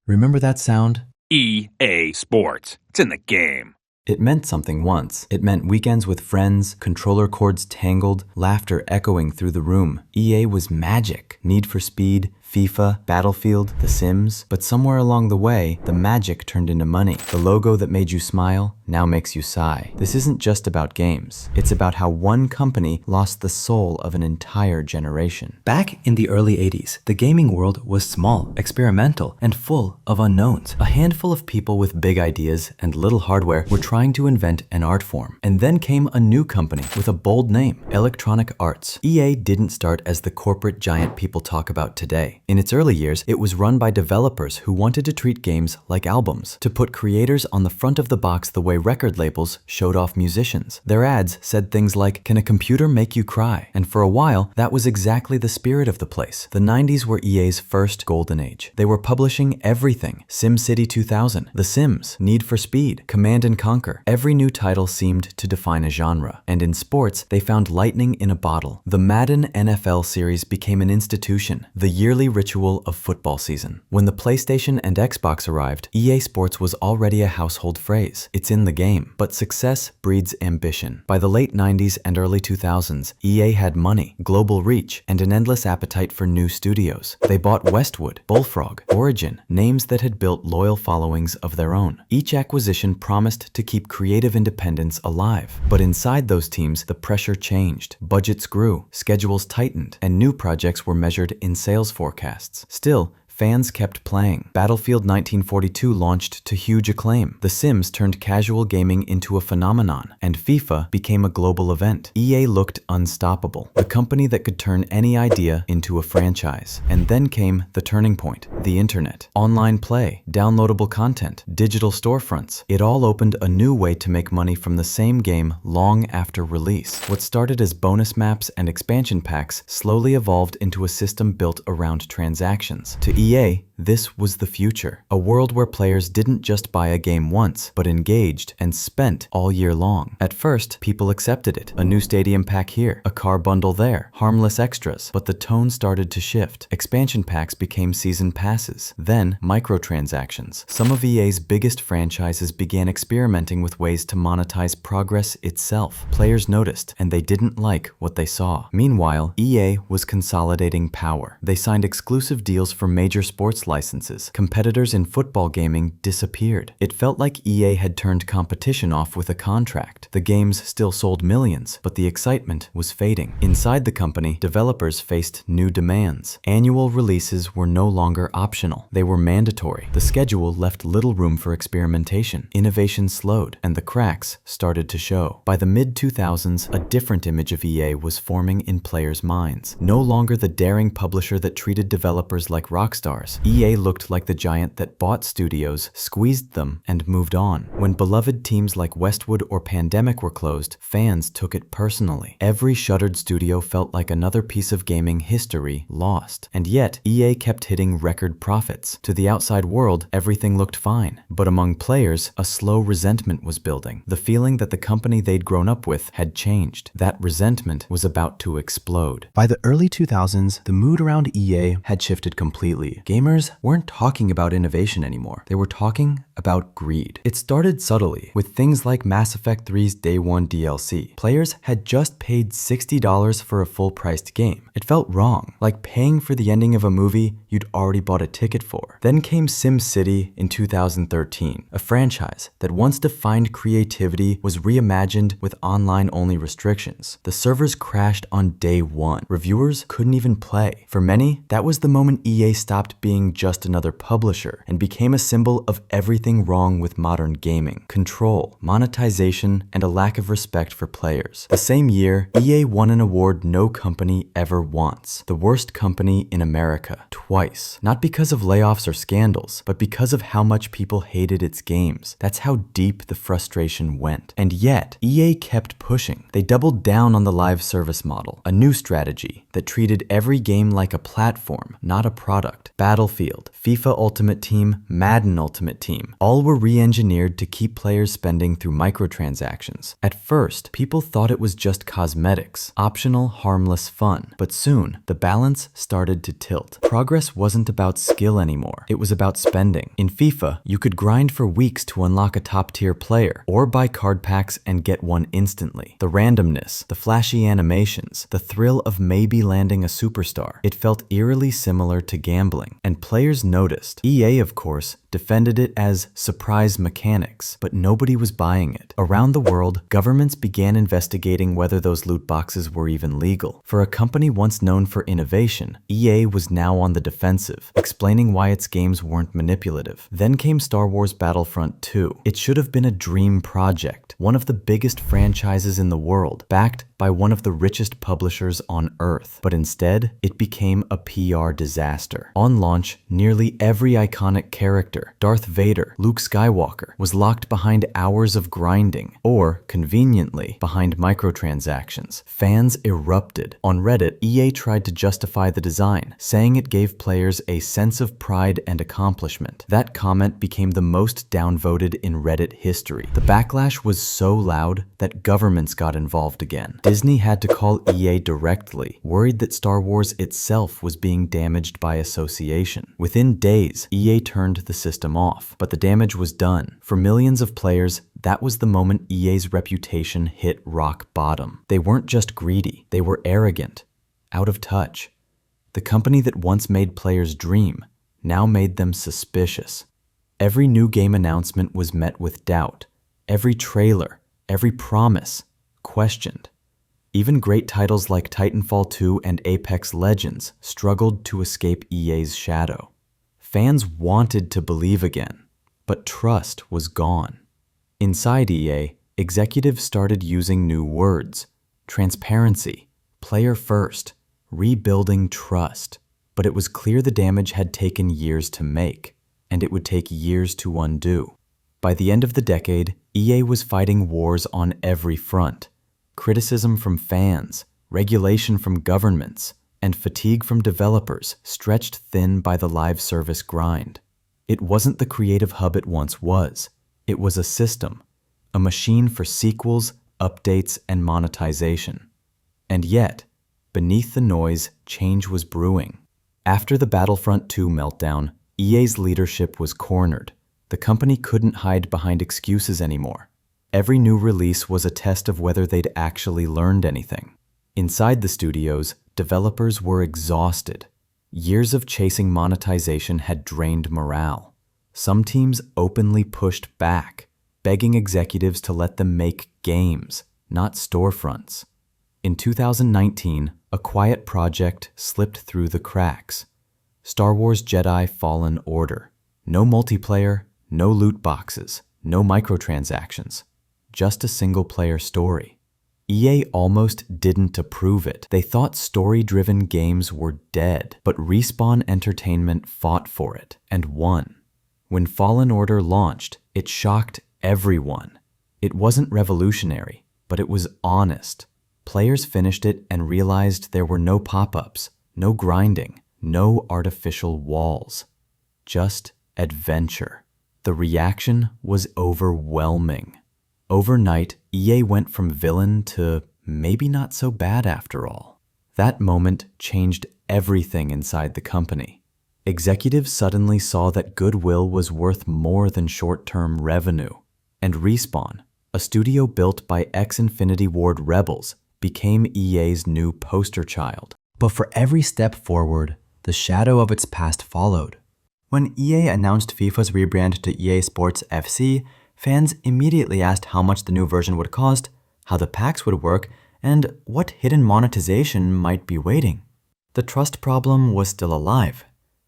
Remember that sound? EA Sports. It's in the game. It meant something once. It meant weekends with friends, controller cords tangled, laughter echoing through the room. EA was magic. Need for Speed, FIFA, Battlefield, The Sims. But somewhere along the way, the magic turned into money. The logo that made you smile now makes you sigh. This isn't just about games. It's about how one company lost the soul of an entire generation. Back in the early 80s, the gaming world was small, experimental, and full of unknowns. A handful of people with big ideas and little hardware were trying to invent an art form. And then came a new company with a bold name, Electronic Arts. EA didn't start as the corporate giant people talk about today. In its early years, it was run by developers who wanted to treat games like albums, to put creators on the front of the box the way record labels showed off musicians. Their ads said things like, "Can a computer make you cry?" And for a while, that was exactly the spirit of the place. The 90s were EA's first golden age. They were publishing everything. SimCity 2000, The Sims, Need for Speed, Command & Conquer. Every new title seemed to define a genre. And in sports, they found lightning in a bottle. The Madden NFL series became an institution, the yearly ritual of football season. When the PlayStation and Xbox arrived, EA Sports was already a household phrase. It's in the game. But success breeds ambition. By the late 90s and early 2000s, EA had money, global reach, and an endless appetite for new studios. They bought Westwood, Bullfrog, Origin, names that had built loyal followings of their own. Each acquisition promised to keep creative independence alive. But inside those teams, the pressure changed. Budgets grew, schedules tightened, and new projects were measured in sales forecasts. Still, fans kept playing. Battlefield 1942 launched to huge acclaim. The Sims turned casual gaming into a phenomenon, and FIFA became a global event. EA looked unstoppable, the company that could turn any idea into a franchise. And then came the turning point, the internet. Online play, downloadable content, digital storefronts. It all opened a new way to make money from the same game long after release. What started as bonus maps and expansion packs slowly evolved into a system built around transactions. To EA, this was the future. A world where players didn't just buy a game once, but engaged and spent all year long. At first, people accepted it. A new stadium pack here, a car bundle there, harmless extras. But the tone started to shift. Expansion packs became season passes, then microtransactions. Some of EA's biggest franchises began experimenting with ways to monetize progress itself. Players noticed, and they didn't like what they saw. Meanwhile, EA was consolidating power. They signed exclusive deals for major sports licenses. Competitors in football gaming disappeared. It felt like EA had turned competition off with a contract. The games still sold millions, but the excitement was fading. Inside the company, developers faced new demands. Annual releases were no longer optional. They were mandatory. The schedule left little room for experimentation. Innovation slowed, and the cracks started to show. By the mid-2000s, a different image of EA was forming in players' minds. No longer the daring publisher that treated developers like rock stars. EA looked like the giant that bought studios, squeezed them, and moved on. When beloved teams like Westwood or Pandemic were closed, fans took it personally. Every shuttered studio felt like another piece of gaming history lost. And yet, EA kept hitting record profits. To the outside world, everything looked fine. But among players, a slow resentment was building. The feeling that the company they'd grown up with had changed. That resentment was about to explode. By the early 2000s, the mood around EA had shifted completely. Gamers weren't talking about innovation anymore. They were talking about greed. It started subtly, with things like Mass Effect 3's Day 1 DLC. Players had just paid $60 for a full-priced game. It felt wrong, like paying for the ending of a movie you'd already bought a ticket for. Then came SimCity in 2013, a franchise that once defined creativity was reimagined with online-only restrictions. The servers crashed on day one. Reviewers couldn't even play. For many, that was the moment EA stopped being just another publisher and became a symbol of everything wrong with modern gaming: control, monetization, and a lack of respect for players. The same year, EA won an award no company ever wants: the worst company in America, twice. Not because of layoffs or scandals, but because of how much people hated its games. That's how deep the frustration went. And yet, EA kept pushing. They doubled down on the live service model, a new strategy that treated every game like a platform, not a product. Battlefield, Battlefield, FIFA Ultimate Team, Madden Ultimate Team. All were re-engineered to keep players spending through microtransactions. At first, people thought it was just cosmetics, optional, harmless fun. But soon, the balance started to tilt. Progress wasn't about skill anymore. It was about spending. In FIFA, you could grind for weeks to unlock a top-tier player, or buy card packs and get one instantly. The randomness, the flashy animations, the thrill of maybe landing a superstar. It felt eerily similar to gambling, and players noticed. EA, of course, defended it as surprise mechanics, but nobody was buying it. Around the world, governments began investigating whether those loot boxes were even legal. For a company once known for innovation, EA was now on the defensive, explaining why its games weren't manipulative. Then came Star Wars Battlefront 2. It should have been a dream project, one of the biggest franchises in the world, backed by one of the richest publishers on Earth. But instead, it became a PR disaster. On launch, nearly every iconic character, Darth Vader, Luke Skywalker, was locked behind hours of grinding, or, conveniently, behind microtransactions. Fans erupted. On Reddit, EA tried to justify the design, saying it gave players a sense of pride and accomplishment. That comment became the most downvoted in Reddit history. The backlash was so loud that governments got involved again. Disney had to call EA directly, worried that Star Wars itself was being damaged by association. Within days, EA turned the system off, but the damage was done. For millions of players, that was the moment EA's reputation hit rock bottom. They weren't just greedy, they were arrogant, out of touch. The company that once made players dream now made them suspicious. Every new game announcement was met with doubt. Every trailer, every promise, questioned. Even great titles like Titanfall 2 and Apex Legends struggled to escape EA's shadow. Fans wanted to believe again, but trust was gone. Inside EA, executives started using new words: transparency, player first, rebuilding trust. But it was clear the damage had taken years to make, and it would take years to undo. By the end of the decade, EA was fighting wars on every front. Criticism from fans, regulation from governments, and fatigue from developers stretched thin by the live service grind. It wasn't the creative hub it once was. It was a system, a machine for sequels, updates, and monetization. And yet, beneath the noise, change was brewing. After the Battlefront 2 meltdown, EA's leadership was cornered. The company couldn't hide behind excuses anymore. Every new release was a test of whether they'd actually learned anything. Inside the studios, developers were exhausted. Years of chasing monetization had drained morale. Some teams openly pushed back, begging executives to let them make games, not storefronts. In 2019, a quiet project slipped through the cracks. Star Wars Jedi Fallen Order. No multiplayer, no loot boxes, no microtransactions. Just a single-player story. EA almost didn't approve it. They thought story-driven games were dead, but Respawn Entertainment fought for it and won. When Fallen Order launched, it shocked everyone. It wasn't revolutionary, but it was honest. Players finished it and realized there were no pop-ups, no grinding, no artificial walls. Just adventure. The reaction was overwhelming. Overnight, EA went from villain to maybe not so bad after all. That moment changed everything inside the company. Executives suddenly saw that goodwill was worth more than short-term revenue. And Respawn, a studio built by ex-Infinity Ward rebels, became EA's new poster child. But for every step forward, the shadow of its past followed. When EA announced FIFA's rebrand to EA Sports FC, fans immediately asked how much the new version would cost, how the packs would work, and what hidden monetization might be waiting. The trust problem was still alive,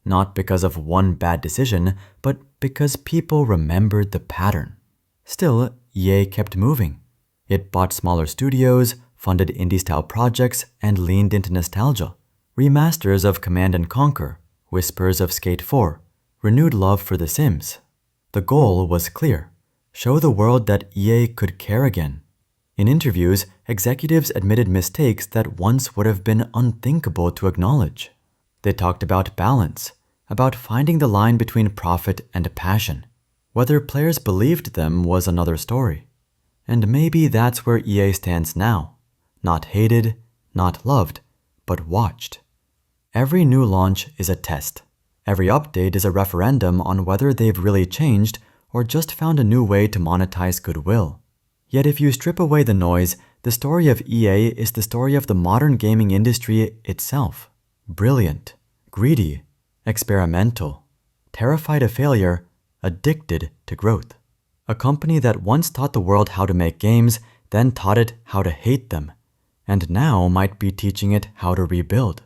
not because of one bad decision, but because people remembered the pattern. Still, EA kept moving. It bought smaller studios, funded indie-style projects, and leaned into nostalgia. Remasters of Command & Conquer, whispers of Skate 4, renewed love for The Sims. The goal was clear. Show the world that EA could care again. In interviews, executives admitted mistakes that once would have been unthinkable to acknowledge. They talked about balance, about finding the line between profit and passion. Whether players believed them was another story. And maybe that's where EA stands now. Not hated, not loved, but watched. Every new launch is a test. Every update is a referendum on whether they've really changed or just found a new way to monetize goodwill. Yet if you strip away the noise, the story of EA is the story of the modern gaming industry itself. Brilliant, greedy, experimental, terrified of failure, addicted to growth. A company that once taught the world how to make games, then taught it how to hate them, and now might be teaching it how to rebuild.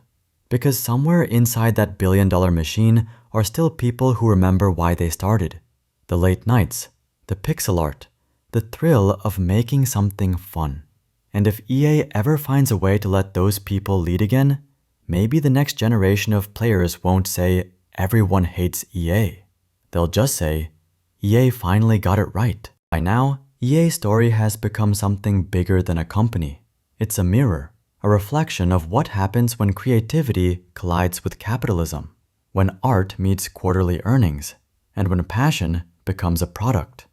Because somewhere inside that billion-dollar machine are still people who remember why they started. The late nights, the pixel art, the thrill of making something fun. And if EA ever finds a way to let those people lead again, maybe the next generation of players won't say, everyone hates EA. They'll just say, EA finally got it right. By now, EA's story has become something bigger than a company. It's a mirror, a reflection of what happens when creativity collides with capitalism, when art meets quarterly earnings, and when passion becomes a product.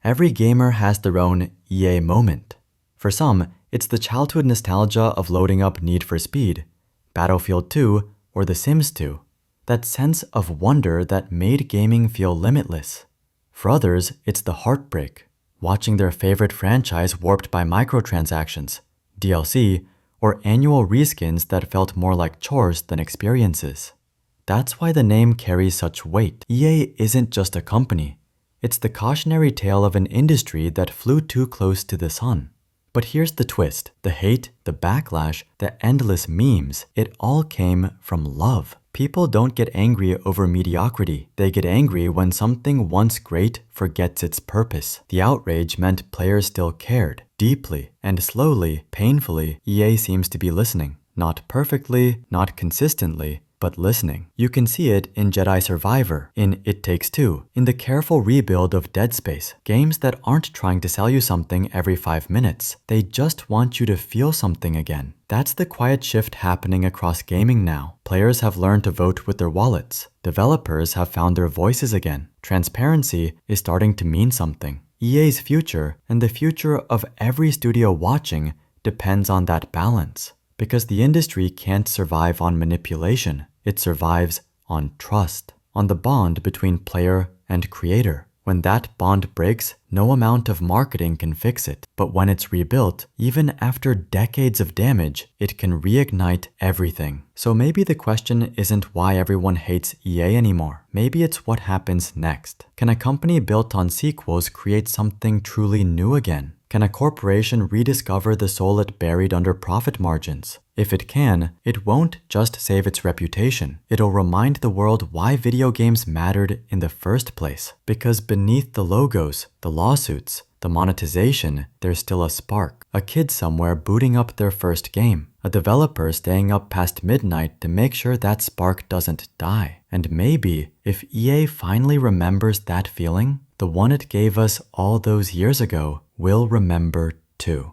Every gamer has their own EA moment. For some, it's the childhood nostalgia of loading up Need for Speed, Battlefield 2, or The Sims 2, that sense of wonder that made gaming feel limitless. For others, it's the heartbreak, watching their favorite franchise warped by microtransactions, DLC, or annual reskins that felt more like chores than experiences. That's why the name carries such weight. EA isn't just a company. It's the cautionary tale of an industry that flew too close to the sun. But here's the twist. The hate, the backlash, the endless memes, it all came from love. People don't get angry over mediocrity. They get angry when something once great forgets its purpose. The outrage meant players still cared. Deeply and slowly, painfully, EA seems to be listening. Not perfectly, not consistently, but listening. You can see it in Jedi Survivor, in It Takes Two, in the careful rebuild of Dead Space. Games that aren't trying to sell you something every 5 minutes. They just want you to feel something again. That's the quiet shift happening across gaming now. Players have learned to vote with their wallets. Developers have found their voices again. Transparency is starting to mean something. EA's future, and the future of every studio watching, depends on that balance. Because the industry can't survive on manipulation. It survives on trust, on the bond between player and creator. When that bond breaks, no amount of marketing can fix it. But when it's rebuilt, even after decades of damage, it can reignite everything. So maybe the question isn't why everyone hates EA anymore. Maybe it's what happens next. Can a company built on sequels create something truly new again? Can a corporation rediscover the soul it buried under profit margins? If it can, it won't just save its reputation. It'll remind the world why video games mattered in the first place. Because beneath the logos, the lawsuits, the monetization, there's still a spark. A kid somewhere booting up their first game. A developer staying up past midnight to make sure that spark doesn't die. And maybe, if EA finally remembers that feeling, the one it gave us all those years ago will remember too.